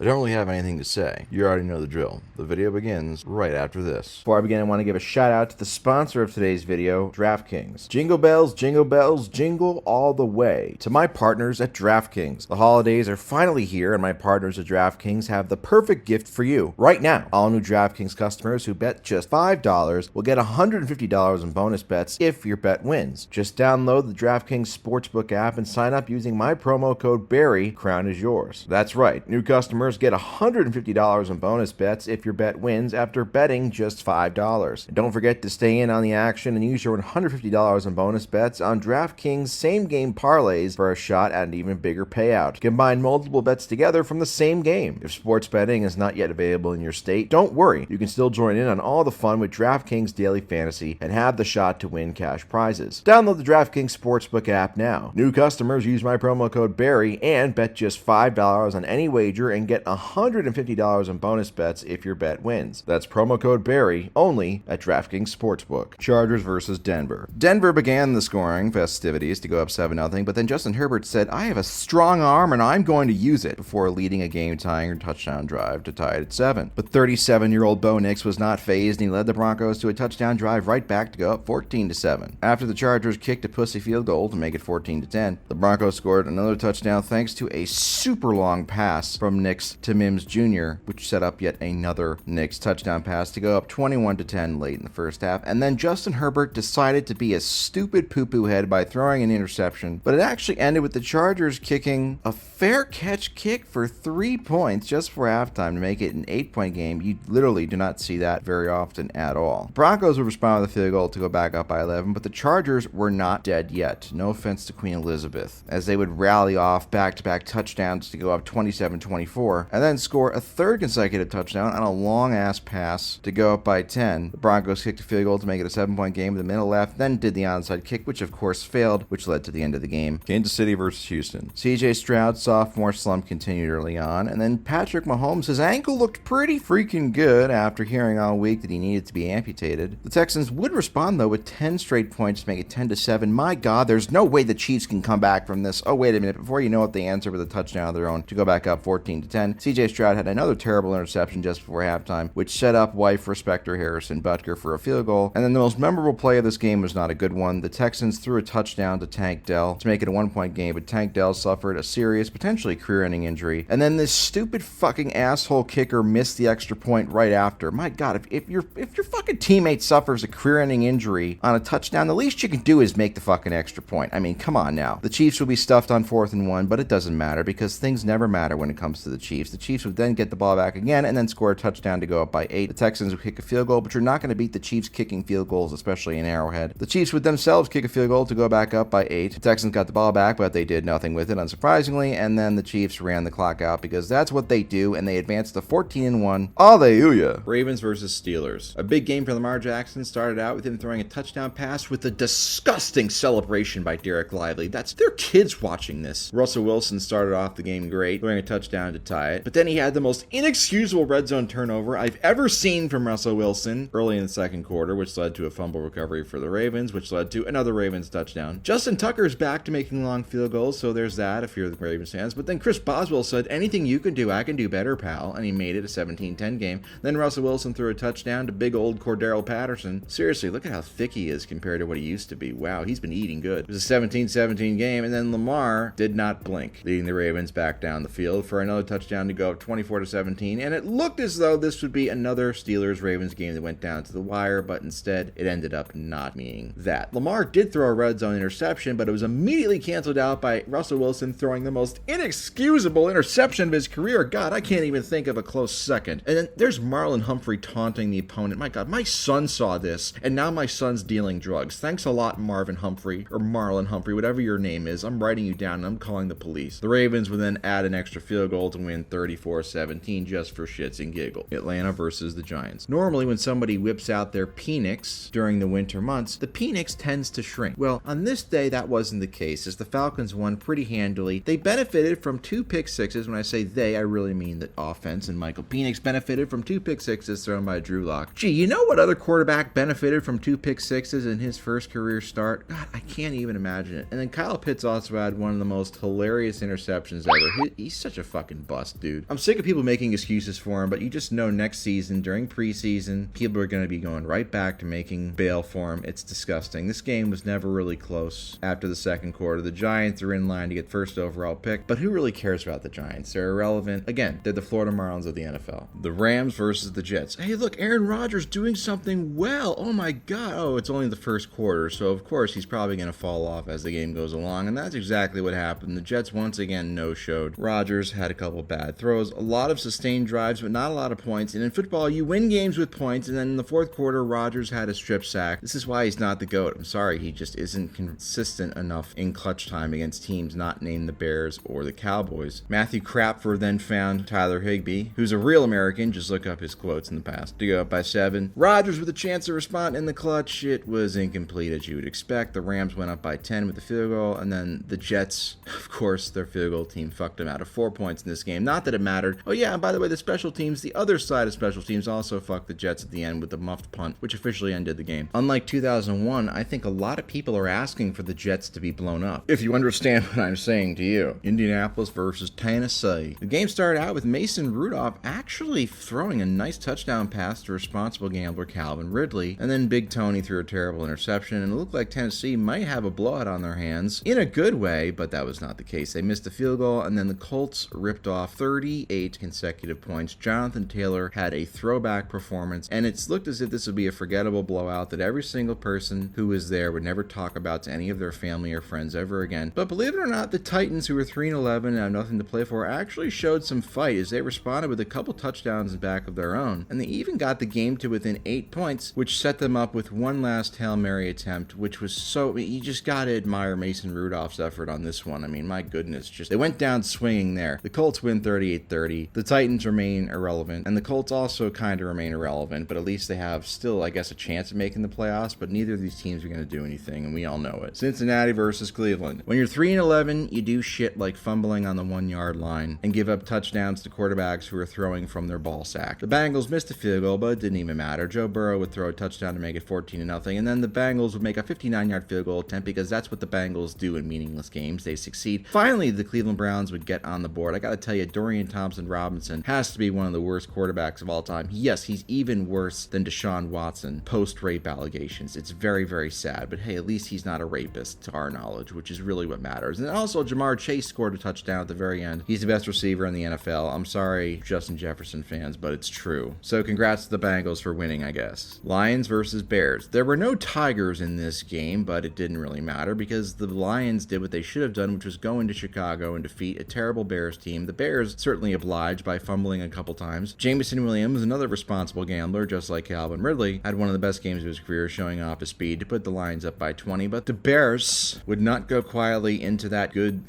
I don't really have anything to say. You already know the drill. The video begins right after this. Before I begin, I want to give a shout out to the sponsor of today's video, DraftKings. Jingle bells, jingle all the way. To my partners at DraftKings. The holidays are finally here, and my partners at DraftKings have the perfect gift for you. Right now, all new DraftKings customers who bet just $5 will get $150 in bonus bets if your bet wins. Just download the DraftKings Sportsbook app and sign up using my promo code BARRY. Crown is yours. That's right. New customers get $150 in bonus bets if your bet wins after betting just $5. And don't forget to stay in on the action and use your $150 in bonus bets on DraftKings same-game parlays for a shot at an even bigger payout. Combine multiple bets together from the same game. If sports betting is not yet available in your state, don't worry. You can still join in on all the fun with DraftKings Daily Fantasy and have the shot to win cash prizes. Download the DraftKings Sportsbook app now. New customers use my promo code BARRY and bet just $5 on any wager and get $150 in bonus bets if your bet wins. That's promo code BARRY only at DraftKings Sportsbook. Chargers versus Denver. Denver began the scoring festivities to go up 7-0, but then Justin Herbert said, "I have a strong arm and I'm going to use it," before leading a game-tying touchdown drive to tie it at 7. But 37-year-old Bo Nix was not fazed, and he led the Broncos to a touchdown drive right back to go up 14-7. After the Chargers kicked a pussy field goal to make it 14-10, the Broncos scored another touchdown thanks to a super long pass from Nix to Mims Jr., which set up yet another Nix touchdown pass to go up 21-10 late in the first half. And then Justin Herbert decided to be a stupid poo-poo head by throwing an interception, but it actually ended with the Chargers kicking a fair catch kick for 3 points just before halftime to make it an 8-point game. You literally do not see that very often at all. The Broncos would respond with a field goal to go back up by 11, but the Chargers were not dead yet. No offense to Queen Elizabeth, as they would rally off back-to-back touchdowns to go up 27-24, and then score a third consecutive touchdown on a long-ass pass to go up by 10. The Broncos kicked a field goal to make it a 7-point game with a minute left, then did the onside kick, which of course failed, which led to the end of the game. Kansas City versus Houston. CJ Stroud's sophomore slump continued early on, and then Patrick Mahomes, his ankle looked pretty freaking good after hearing all week that he needed to be amputated. The Texans would respond though with 10 straight points to make it 10-7. My God, there's no way the Chiefs can come back from this. Oh, wait a minute. Before you know it, they answer with a touchdown of their own to go back up 14-10. CJ Stroud had another terrible interception just before halftime, which set up wife respecter Harrison Butker for a field goal. And then the most memorable play of this game was not a good one. The Texans threw a touchdown to Tank Dell to make it a 1-point game, but Tank Dell suffered a serious, potentially career-ending injury. And then this stupid fucking asshole kicker missed the extra point right after. My God, if your fucking teammate suffers a career-ending injury on a touchdown, the least you can do is make the fucking extra point. I mean, come on now. The Chiefs will be stuffed on 4th and 1, but it doesn't matter because things never matter when it comes to the Chiefs. The Chiefs would then get the ball back again and then score a touchdown to go up by 8. The Texans would kick a field goal, but you're not going to beat the Chiefs kicking field goals, especially in Arrowhead. The Chiefs would themselves kick a field goal to go back up by 8. The Texans got the ball back, but they did nothing with it, unsurprisingly, and then the Chiefs ran the clock out because that's what they do, and they advanced to 14-1. Alleluia! Ravens versus Steelers. A big game for Lamar Jackson started out with him throwing a touchdown pass with a disgusting celebration by Derek Lively. Their kids watching this. Russell Wilson started off the game great, throwing a touchdown to tie it, but then he had the most inexcusable red zone turnover I've ever seen from Russell Wilson early in the second quarter, which led to a fumble recovery for the Ravens, which led to another Ravens touchdown. Justin Tucker's back to making long field goals, so there's that if you're the Ravens fans, but then Chris Boswell said, "Anything you can do, I can do better, pal," and he made it a 17-10 game. Then Russell Wilson threw a touchdown to big old Cordero Patterson. Seriously, look at how thick he is compared to what he used to be. Wow, he's been eating good. It was a 17-17 game, and then Lamar did not blink, leading the Ravens back down the field for another touchdown to go up 24-17, and it looked as though this would be another Steelers-Ravens game that went down to the wire, but instead it ended up not meaning that. Lamar did throw a red zone interception, but it was immediately canceled out by Russell Wilson throwing the most inexcusable interception of his career. God, I can't even think of a close second. And then there's Marlon Humphrey taunting the opponent. My God, my son saw this, and now my son's dealing drugs. Thanks a lot, Marvin Humphrey, or Marlon Humphrey, whatever your name is. I'm writing you down, and I'm calling the police. The Ravens would then add an extra field goal to win 34-17 just for shits and giggles. Atlanta versus the Giants. Normally, when somebody whips out their Penix during the winter months, the Penix tends to shrink. Well, on this day, that wasn't the case, as the Falcons won pretty handily. They benefited from 2 pick sixes. When I say they, I really mean the offense, and Michael Penix benefited from 2 pick sixes thrown by Drew Lock. Gee, you know what other quarterback benefited from 2 pick sixes in his first career start? God, I can't even imagine it. And then Kyle Pitts also had one of the most hilarious interceptions ever. He's such a fucking bust. bust, dude. I'm sick of people making excuses for him, but you just know next season, during preseason, people are going to be going right back to making bail for him. It's disgusting. This game was never really close after the second quarter. The Giants are in line to get first overall pick, but who really cares about the Giants? They're irrelevant. Again, they're the Florida Marlins of the NFL. The Rams versus the Jets. Hey, look, Aaron Rodgers doing something well. Oh my God. Oh, it's only the first quarter, so of course he's probably going to fall off as the game goes along, and that's exactly what happened. The Jets once again no-showed. Rodgers had a couple bad throws, a lot of sustained drives, but not a lot of points. And in football, you win games with points, and then in the fourth quarter, Rodgers had a strip sack. This is why he's not the GOAT. I'm sorry, he just isn't consistent enough in clutch time against teams not named the Bears or the Cowboys. Matthew Crapford then found Tyler Higbee, who's a real American, just look up his quotes in the past, to go up by 7. Rodgers with a chance to respond in the clutch. It was incomplete as you would expect. The Rams went up by 10 with the field goal, and then the Jets, of course, their field goal team fucked them out of 4 points in this game. Not that it mattered. Oh yeah, and by the way, the special teams, the other side of special teams also fucked the Jets at the end with the muffed punt, which officially ended the game. Unlike 2001, I think a lot of people are asking for the Jets to be blown up. If you understand what I'm saying to you. Indianapolis versus Tennessee. The game started out with Mason Rudolph actually throwing a nice touchdown pass to responsible gambler Calvin Ridley, and then Big Tony threw a terrible interception, and it looked like Tennessee might have a blowout on their hands in a good way, but that was not the case. They missed a field goal, and then the Colts ripped off 38 consecutive points. Jonathan Taylor had a throwback performance, and it's looked as if this would be a forgettable blowout that every single person who was there would never talk about to any of their family or friends ever again. But believe it or not, the Titans, who were 3-11 and have nothing to play for, actually showed some fight as they responded with a couple touchdowns in back of their own, and they even got the game to within 8 points, which set them up with one last Hail Mary attempt, which was so, you just gotta admire Mason Rudolph's effort on this one. I mean, my goodness, just they went down swinging there. The Colts win 38-30. The Titans remain irrelevant, and the Colts also kind of remain irrelevant, but at least they have still, I guess, a chance of making the playoffs, but neither of these teams are going to do anything, and we all know it. Cincinnati versus Cleveland. When you're 3-11, you do shit like fumbling on the 1-yard line and give up touchdowns to quarterbacks who are throwing from their ball sack. The Bengals missed a field goal, but it didn't even matter. Joe Burrow would throw a touchdown to make it 14-0, and then the Bengals would make a 59-yard field goal attempt because that's what the Bengals do in meaningless games. They succeed. Finally, the Cleveland Browns would get on the board. I gotta tell you, Dorian Thompson-Robinson has to be one of the worst quarterbacks of all time. Yes, he's even worse than Deshaun Watson post-rape allegations. It's very, very sad, but hey, at least he's not a rapist to our knowledge, which is really what matters. And also, Jamar Chase scored a touchdown at the very end. He's the best receiver in the NFL. I'm sorry, Justin Jefferson fans, but it's true. So congrats to the Bengals for winning, I guess. Lions versus Bears. There were no Tigers in this game, but it didn't really matter because the Lions did what they should have done, which was go into Chicago and defeat a terrible Bears team. The Bears certainly obliged by fumbling a couple times. Jameson Williams, another responsible gambler, just like Calvin Ridley, had one of the best games of his career, showing off his speed to put the Lions up by 20, but the Bears would not go quietly into that good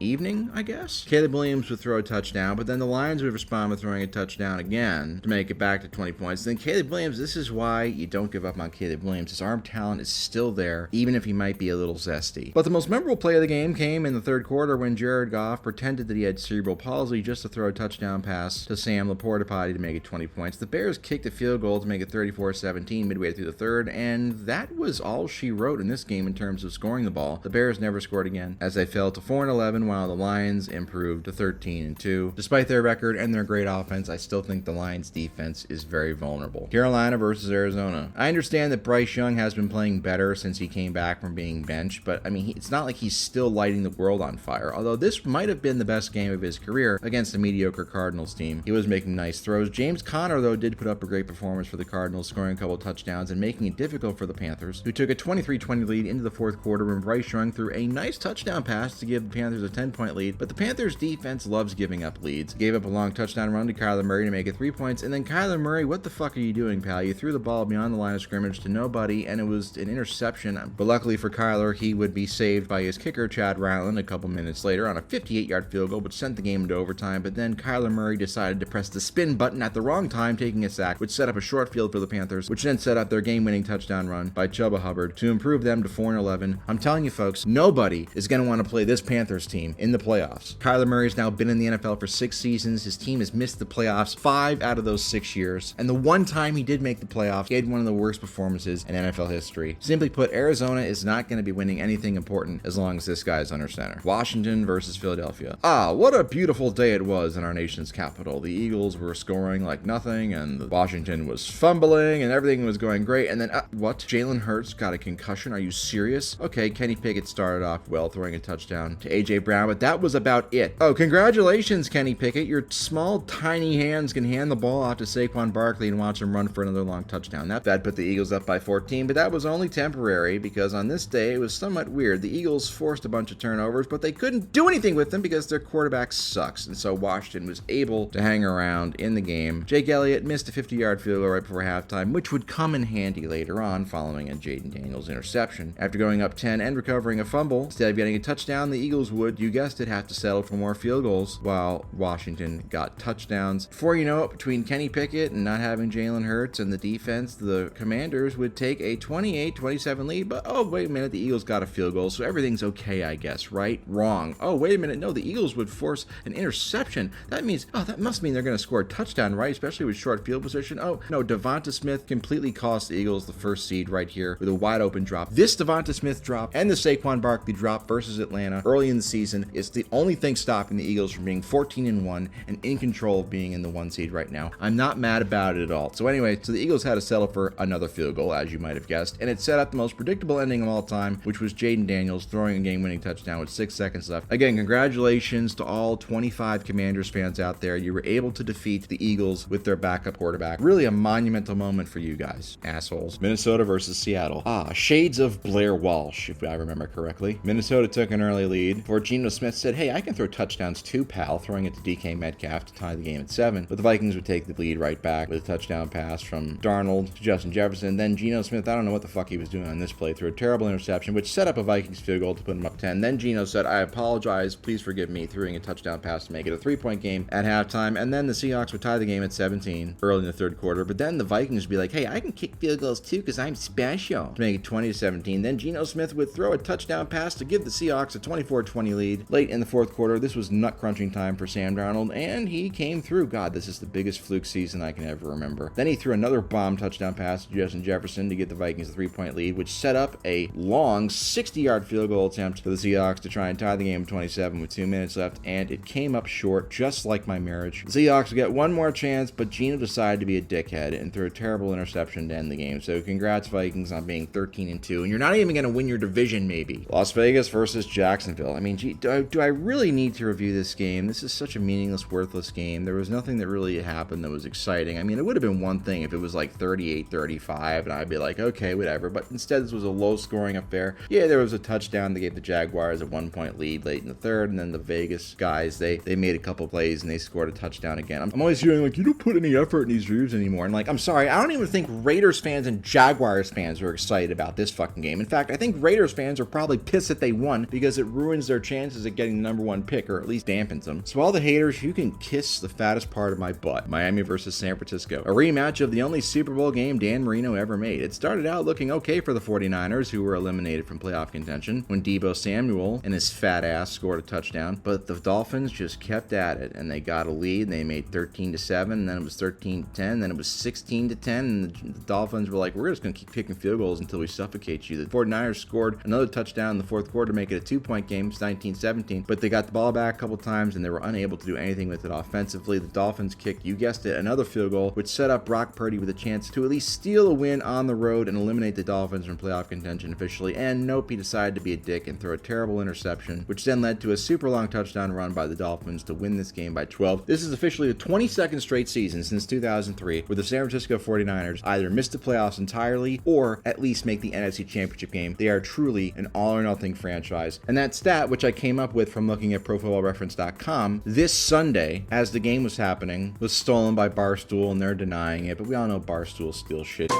evening, I guess. Caleb Williams would throw a touchdown, but then the Lions would respond with throwing a touchdown again to make it back to 20 points. Then Caleb Williams, this is why you don't give up on Caleb Williams. His arm talent is still there, even if he might be a little zesty. But the most memorable play of the game came in the third quarter when Jared Goff pretended that he had cerebral palsy just to throw a touchdown pass to Sam Laporta to make it 20 points. The Bears kicked a field goal to make it 34-17 midway through the third, and that was all she wrote in this game in terms of scoring the ball. The Bears never scored again, as they fell to 4-11, while the Lions improved to 13-2. Despite their record and their great offense, I still think the Lions' defense is very vulnerable. Carolina versus Arizona. I understand that Bryce Young has been playing better since he came back from being benched, but I mean, it's not like he's still lighting the world on fire, although this might have been the best game of his career against a mediocre Cardinals team. He was making nice throws. James Conner, though, did put up a great performance for the Cardinals, scoring a couple touchdowns and making it difficult for the Panthers, who took a 23-20 lead into the fourth quarter when Bryce Young threw a nice touchdown pass to give the Panthers a 10-point lead, but the Panthers defense loves giving up leads. Gave up a long touchdown run to Kyler Murray to make it 3 points, and then Kyler Murray, what the fuck are you doing, pal? You threw the ball beyond the line of scrimmage to nobody, and it was an interception, but luckily for Kyler, he would be saved by his kicker, Chad Ryland, a couple minutes later on a 58-yard field goal, which sent the game into overtime, but then Kyler Murray decided to press the spin button at the wrong time, taking a sack, which set up a short field for the Panthers, which then set up their game-winning touchdown run by Chuba Hubbard to improve them to 4-11. I'm telling you folks, nobody is going to want to play this Panthers team in the playoffs. Kyler Murray has now been in the NFL for 6 seasons. His team has missed the playoffs 5 out of those 6 years, and the one time he did make the playoffs, he had one of the worst performances in NFL history. Simply put, Arizona is not going to be winning anything important as long as this guy is under center. Washington versus Philadelphia. What a beautiful beautiful day it was in our nation's capital. The Eagles were scoring like nothing, and Washington was fumbling, and everything was going great. And then, what? Jalen Hurts got a concussion? Are you serious? Okay, Kenny Pickett started off well, throwing a touchdown to A.J. Brown, but that was about it. Oh, congratulations, Kenny Pickett. Your small, tiny hands can hand the ball off to Saquon Barkley and watch him run for another long touchdown. That put the Eagles up by 14, but that was only temporary because on this day, it was somewhat weird. The Eagles forced a bunch of turnovers, but they couldn't do anything with them because their quarterback sucks, and so Washington was able to hang around in the game. Jake Elliott missed a 50-yard field goal right before halftime, which would come in handy later on following a Jaden Daniels interception. After going up 10 and recovering a fumble, instead of getting a touchdown, the Eagles would, you guessed it, have to settle for more field goals while Washington got touchdowns. Before you know it, between Kenny Pickett and not having Jalen Hurts and the defense, the Commanders would take a 28-27 lead, but oh, wait a minute, the Eagles got a field goal, so everything's okay, I guess, right? Wrong. Oh, wait a minute, no, the Eagles would force an interception. That means, that must mean they're going to score a touchdown, right? Especially with short field position. Oh, no, Devonta Smith completely cost the Eagles the first seed right here with a wide open drop. This Devonta Smith drop and the Saquon Barkley drop versus Atlanta early in the season is the only thing stopping the Eagles from being 14-1 and in control of being in the 1 seed right now. I'm not mad about it at all. So anyway, so the Eagles had to settle for another field goal, as you might have guessed, and it set up the most predictable ending of all time, which was Jaden Daniels throwing a game-winning touchdown with 6 seconds left. Again, congratulations to all 25 Commanders fans out there. You were able to defeat the Eagles with their backup quarterback. Really a monumental moment for you guys, assholes. Minnesota versus Seattle. Shades of Blair Walsh, if I remember correctly. Minnesota took an early lead before Geno Smith said, hey, I can throw touchdowns too, pal, throwing it to DK Metcalf to tie the game at 7. But the Vikings would take the lead right back with a touchdown pass from Darnold to Justin Jefferson. Then Geno Smith, I don't know what the fuck he was doing on this play, threw a terrible interception, which set up a Vikings field goal to put him up 10. Then Geno said, I apologize, please forgive me, throwing a touchdown pass to make it a 3-point game at halftime. And then the Seahawks would tie the game at 17 early in the third quarter. But then the Vikings would be like, hey, I can kick field goals too because I'm special, to make it 20-17. Then Geno Smith would throw a touchdown pass to give the Seahawks a 24-20 lead. Late in the fourth quarter, this was nut crunching time for Sam Darnold, and he came through. God, this is the biggest fluke season I can ever remember. Then he threw another bomb touchdown pass to Justin Jefferson to give the Vikings a 3-point lead, which set up a long 60-yard field goal attempt for the Seahawks to try and tie the game at 27 with 2 minutes left, and it came up short, just like my marriage. The Seahawks would get one more chance, but Geno decided to be a dickhead and threw a terrible interception to end the game. So congrats, Vikings, on being 13-2, and you're not even going to win your division, maybe. Las Vegas versus Jacksonville. I mean, gee, do I really need to review this game? This is such a meaningless, worthless game. There was nothing that really happened that was exciting. I mean, it would have been one thing if it was like 38-35, and I'd be like, okay, whatever. But instead, this was a low-scoring affair. Yeah, there was a touchdown that gave the Jaguars a 1-point lead late in the third, and then the Vegas guys, they made a couple plays, and they scored a touchdown again. I'm always hearing, like, you don't put any effort in these reviews anymore. And, like, I'm sorry, I don't even think Raiders fans and Jaguars fans are excited about this fucking game. In fact, I think Raiders fans are probably pissed that they won because it ruins their chances of getting the number 1 pick, or at least dampens them. So all the haters, you can kiss the fattest part of my butt. Miami versus San Francisco. A rematch of the only Super Bowl game Dan Marino ever made. It started out looking okay for the 49ers, who were eliminated from playoff contention when Deebo Samuel and his fat ass scored a touchdown, but the Dolphins just kept at it, and they got a lead, and they made 13-7, and then it was 13-10, then it was 16-10, and the Dolphins were like, we're just going to keep kicking field goals until we suffocate you. The 49ers scored another touchdown in the fourth quarter to make it a 2-point game. It's 19-17, but they got the ball back a couple times, and they were unable to do anything with it offensively. The Dolphins kicked, you guessed it, another field goal, which set up Brock Purdy with a chance to at least steal a win on the road and eliminate the Dolphins from playoff contention officially, and nope, he decided to be a dick and throw a terrible interception, which then led to a super long touchdown run by the Dolphins to win this game by 12. This is officially the 22nd straight season since 2003 where the San Francisco 49ers either missed the playoffs entirely or at least make the NFC Championship game. They are truly an all-or-nothing franchise. And that stat, which I came up with from looking at ProFootballReference.com, this Sunday, as the game was happening, was stolen by Barstool, and they're denying it, but we all know Barstool steals shit.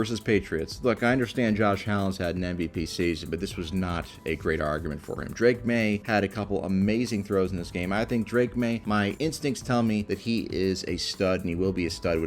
versus Patriots. Look, I understand Josh Allen's had an MVP season, but this was not a great argument for him. Drake May had a couple amazing throws in this game. I think Drake May, my instincts tell me that he is a stud, and he will be a stud,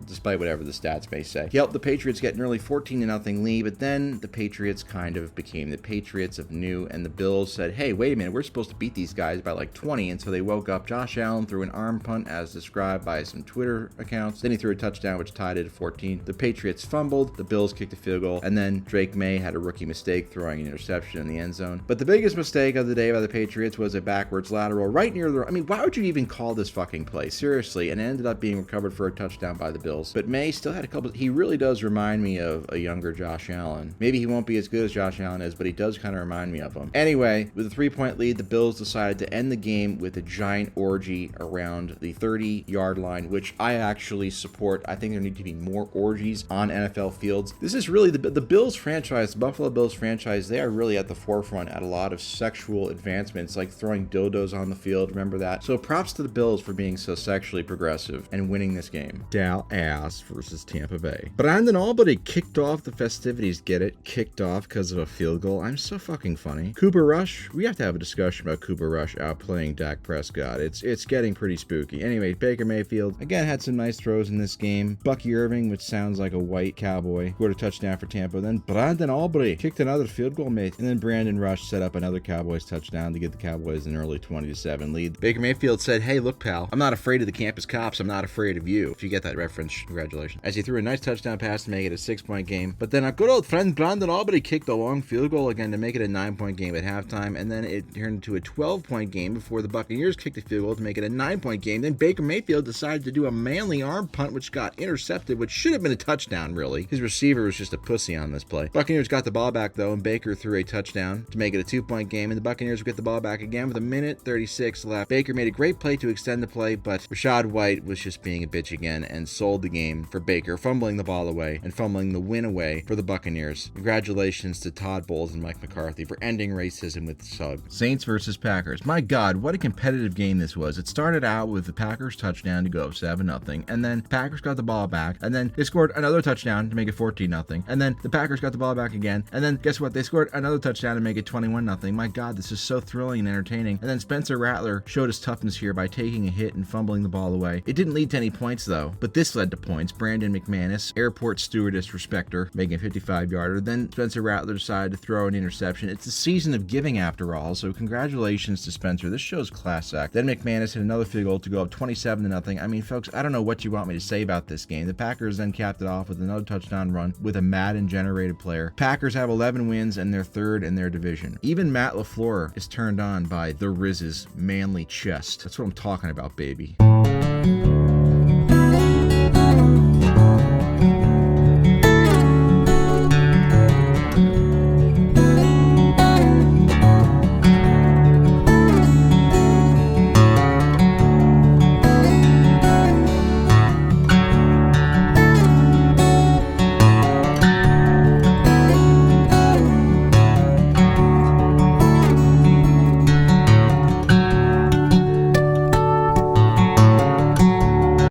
despite whatever the stats may say. He helped the Patriots get an early 14-0 lead, but then the Patriots kind of became the Patriots of new, and the Bills said, hey, wait a minute, we're supposed to beat these guys by like 20, and so they woke up. Josh Allen threw an arm punt as described by some Twitter accounts. Then he threw a touchdown, which tied it at 14. The Patriots fumbled, the Bills kicked a field goal, and then Drake May had a rookie mistake throwing an interception in the end zone. But the biggest mistake of the day by the Patriots was a backwards lateral right near the... I mean, why would you even call this fucking play? Seriously. And it ended up being recovered for a touchdown by the Bills. But May still had a couple... He really does remind me of a younger Josh Allen. Maybe he won't be as good as Josh Allen is, but he does kind of remind me of him. Anyway, with a 3-point lead, the Bills decided to end the game with a giant orgy around the 30-yard line, which I actually support. I think there need to be more orgies on NFL fields. This is really the Bills franchise, the Buffalo Bills franchise. They are really at the forefront at a lot of sexual advancements, like throwing dildos on the field. Remember that? So props to the Bills for being so sexually progressive and winning this game. Dallas versus Tampa Bay. Brandon Albury kicked off the festivities. Get it? Kicked off because of a field goal. I'm so fucking funny. Cooper Rush. We have to have a discussion about Cooper Rush outplaying Dak Prescott. It's getting pretty spooky. Anyway, Baker Mayfield again had some nice throws in this game. Bucky Irving, which sounds like a white cowboy, scored a touchdown for Tampa. Then Brandon Albury kicked another field goal, mate. And then Brandon Rush set up another Cowboys touchdown to give the Cowboys an early 20-7 lead. Baker Mayfield said, hey, look, pal, I'm not afraid of the campus cops. I'm not afraid of you. If you get that reference, congratulations. As he threw a nice touchdown pass to make it a 6-point game. But then our good old friend Brandon Albury kicked a long field goal again to make it a 9-point game at halftime. And then it turned into a 12-point game before the Buccaneers kicked a field goal to make it a 9-point game. Then Baker Mayfield decided to do a manly arm punt, which got intercepted, which should have been a touchdown, really. His receiver was just a pussy on this play. Buccaneers got the ball back, though, and Baker threw a touchdown to make it a 2-point game, and the Buccaneers would get the ball back again with 1:36 left. Baker made a great play to extend the play, but Rachaad White was just being a bitch again and sold the game for Baker, fumbling the ball away and fumbling the win away for the Buccaneers. Congratulations to Todd Bowles and Mike McCarthy for ending racism with the SUG. Saints versus Packers. My God, what a competitive game this was. It started out with the Packers touchdown to go 7-0, and then Packers got the ball back, and then they scored another touchdown to make it 14-0, and then the Packers got the ball back again, and then guess what? They scored another touchdown to make it 21-0. My God, this is so thrilling and entertaining. And then Spencer Rattler showed his toughness here by taking a hit and fumbling the ball away. It didn't lead to any points, though, but this led to points. Brandon McManus, airport stewardess respecter, making a 55-yarder. Then Spencer Rattler decided to throw an interception. It's the season of giving, after all, so congratulations to Spencer. This shows class act. Then McManus hit another field goal to go up 27-0. I mean, folks, I don't know what you want me to say about this game. The Packers then capped it off with another touchdown run with a Madden-generated player. Packers have 11 wins, and they're third in their division. Even Matt LaFleur is turned on by the Riz's manly chest. That's what I'm talking about, baby.